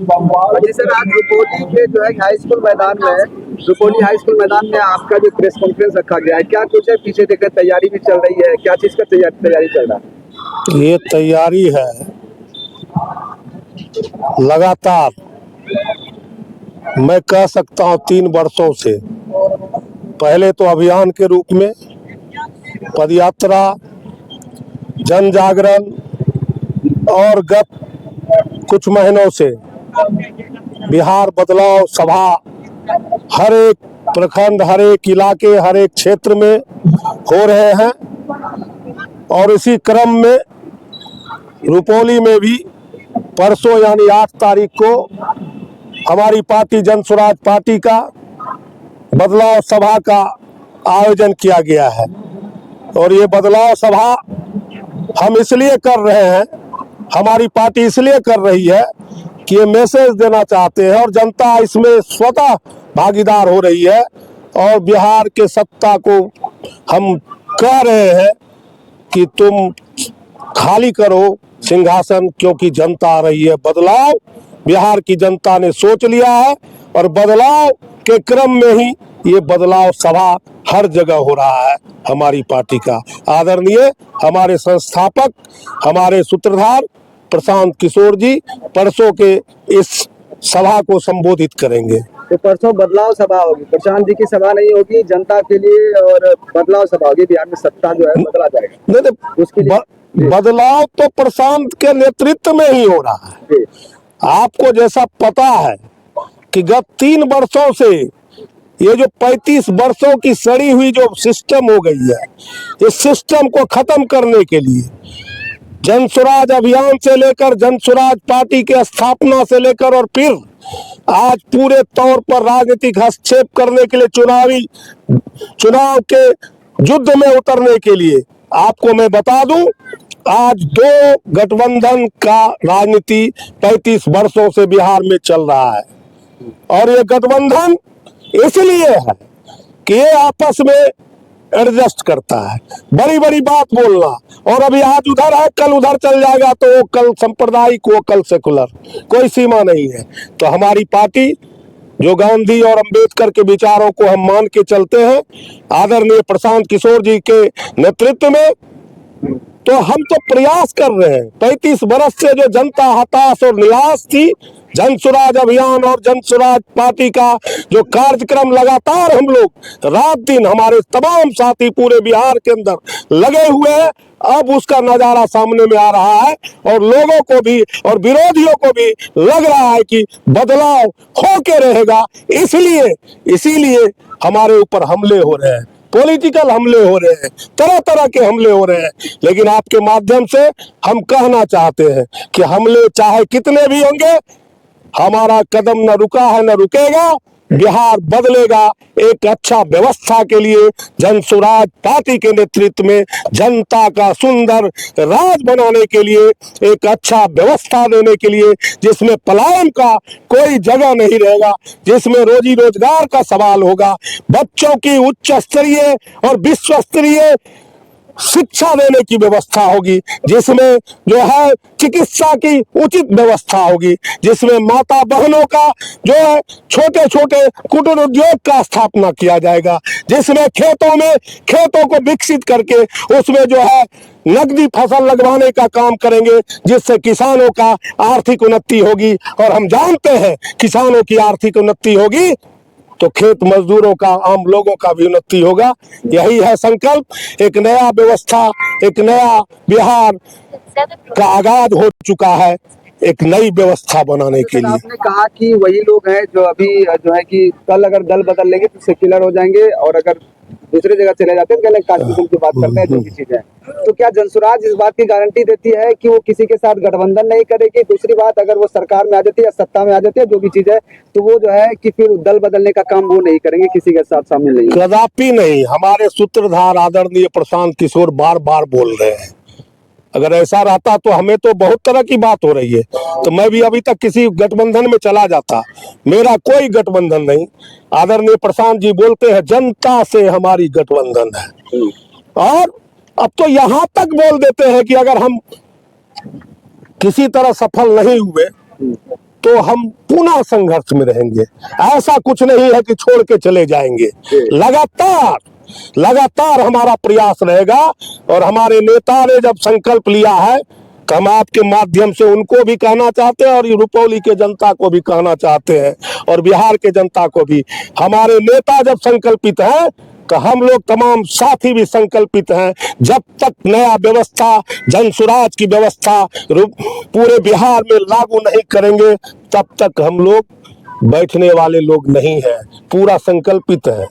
जी sir, आज रुपौली के जो है हाई स्कूल मैदान में, रुपौली हाई स्कूल मैदान में आपका जो प्रेस कॉन्फ्रेंस रखा गया है, क्या कुछ है पीछे देखकर तैयारी भी चल रही है, क्या चीज का तैयारी चल रहा है? ये तैयारी है लगातार, मैं कह सकता हूँ 3 वर्षों से। पहले तो अभियान के रूप में पदयात्रा, जन जागरण, और गत कुछ महीनों से बिहार बदलाव सभा हर एक प्रखंड, हर एक इलाके, हर एक क्षेत्र में हो रहे हैं। और इसी क्रम में रुपौली में भी परसों यानी 8 तारीख को हमारी पार्टी जन स्वराज पार्टी का बदलाव सभा का आयोजन किया गया है। और ये बदलाव सभा हम इसलिए कर रहे हैं, हमारी पार्टी इसलिए कर रही है कि ये मैसेज देना चाहते हैं और जनता इसमें स्वतः भागीदार हो रही है। और बिहार के सत्ता को हम कह रहे हैं कि तुम खाली करो सिंहासन, क्योंकि जनता आ रही है। बदलाव बिहार की जनता ने सोच लिया है और बदलाव के क्रम में ही ये बदलाव सभा हर जगह हो रहा है। हमारी पार्टी का आदरणीय हमारे संस्थापक, हमारे सूत्रधार प्रशांत किशोर जी परसों के इस सभा को संबोधित करेंगे। तो परसों बदलाव सभा होगी, प्रशांत जी की सभा नहीं होगी, जनता के लिए और बदलाव सभा होगी। बिहार में सत्ता जो है बदला जाएगा, नहीं, उसके लिए बदलाव तो प्रशांत के नेतृत्व में ही हो रहा है। आपको जैसा पता है कि गत 3 वर्षों से ये जो 35 वर्षों की सड़ी हुई जो सिस्टम हो गई है, इस सिस्टम को खत्म करने के लिए जन स्वराज अभियान से लेकर, जन स्वराज पार्टी की स्थापना से लेकर और फिर आज पूरे तौर पर राजनीतिक हस्तक्षेप करने के लिए, चुनाव के युद्ध में उतरने के लिए आपको मैं बता दूं, आज 2 गठबंधन का राजनीति 35 वर्षों से बिहार में चल रहा है। और ये गठबंधन इसलिए है कि ये आपस में एडजस्ट करता है, बड़ी बड़ी बात बोलना, और अभी आज उधर है कल उधर चल जाएगा, तो वो कल सांप्रदायिक, वो कल सेकुलर, कोई सीमा नहीं है। तो हमारी पार्टी जो गांधी और अंबेडकर के विचारों को हम मान के चलते हैं, आदरणीय प्रशांत किशोर जी के नेतृत्व में, तो हम तो प्रयास कर रहे हैं। 35 वर्ष से जो जनता हताश और निराश थी, जन स्वराज अभियान और जन स्वराज पार्टी का जो कार्यक्रम लगातार हम लोग रात दिन, हमारे तमाम साथी पूरे बिहार के अंदर लगे हुए हैं, अब उसका नजारा सामने में आ रहा है और लोगों को भी और विरोधियों को भी लग रहा है कि बदलाव हो के रहेगा। इसीलिए हमारे ऊपर हमले हो रहे हैं, पॉलिटिकल हमले हो रहे हैं, तरह तरह के हमले हो रहे हैं। लेकिन आपके माध्यम से हम कहना चाहते हैं कि हमले चाहे कितने भी होंगे, हमारा कदम न रुका है न रुकेगा। बिहार बदलेगा एक अच्छा व्यवस्था के लिए, जन स्वराज पार्टी के नेतृत्व में जनता का सुंदर राज बनाने के लिए, एक अच्छा व्यवस्था देने के लिए, जिसमें पलायन का कोई जगह नहीं रहेगा, जिसमें रोजी रोजगार का सवाल होगा, बच्चों की उच्च स्तरीय और विश्व स्तरीय शिक्षा देने की व्यवस्था होगी, जिसमें जो है चिकित्सा की उचित व्यवस्था होगी, जिसमें माता बहनों का जो है छोटे छोटे कुटीर उद्योग का स्थापना किया जाएगा, जिसमें खेतों को विकसित करके उसमें जो है नकदी फसल लगवाने का काम करेंगे, जिससे किसानों का आर्थिक उन्नति होगी। और हम जानते हैं किसानों की आर्थिक उन्नति होगी तो खेत मजदूरों का, आम लोगों का भी उन्नति होगा। यही है संकल्प। एक नया व्यवस्था, एक नया बिहार का आगाज हो चुका है, एक नई व्यवस्था बनाने के लिए। आपने कहा कि वही लोग हैं जो अभी जो है कि कल अगर दल बदल लेंगे तो सेक्युलर हो जाएंगे, और अगर दूसरी जगह चले जाते हैं तो कांस्टिट्यूशन की बात करते हैं, जो भी चीजें। तो क्या जनसुराज इस बात की गारंटी देती है कि वो किसी के साथ गठबंधन नहीं करेगी? दूसरी बात, अगर वो सरकार में आ जाती है या सत्ता में आ जाती है, जो भी चीज है, तो वो जो है कि फिर दल बदलने का काम वो नहीं करेंगे, किसी के साथ शामिल नहीं? कदापि नहीं। हमारे सूत्रधार आदरणीय प्रशांत किशोर बार बार बोल रहे हैं, अगर ऐसा रहता तो हमें तो बहुत तरह की बात हो रही है, तो मैं भी अभी तक किसी गठबंधन में चला जाता। मेरा कोई गठबंधन नहीं। आदरणीय प्रशांत जी बोलते हैं जनता से हमारी गठबंधन है, और अब तो यहाँ तक बोल देते हैं कि अगर हम किसी तरह सफल नहीं हुए तो हम पुनः संघर्ष में रहेंगे। ऐसा कुछ नहीं है कि छोड़ के चले जाएंगे। लगातार हमारा प्रयास रहेगा। और हमारे नेता ने जब संकल्प लिया है तो हम आपके माध्यम से उनको भी कहना चाहते हैं और रुपौली के जनता को भी कहना चाहते हैं और बिहार के जनता को भी, हमारे नेता जब संकल्पित है तो हम लोग तमाम साथी भी संकल्पित हैं। जब तक नया व्यवस्था, जनसुराज की व्यवस्था पूरे बिहार में लागू नहीं करेंगे तब तक हम लोग बैठने वाले लोग नहीं हैं, पूरा संकल्पित है।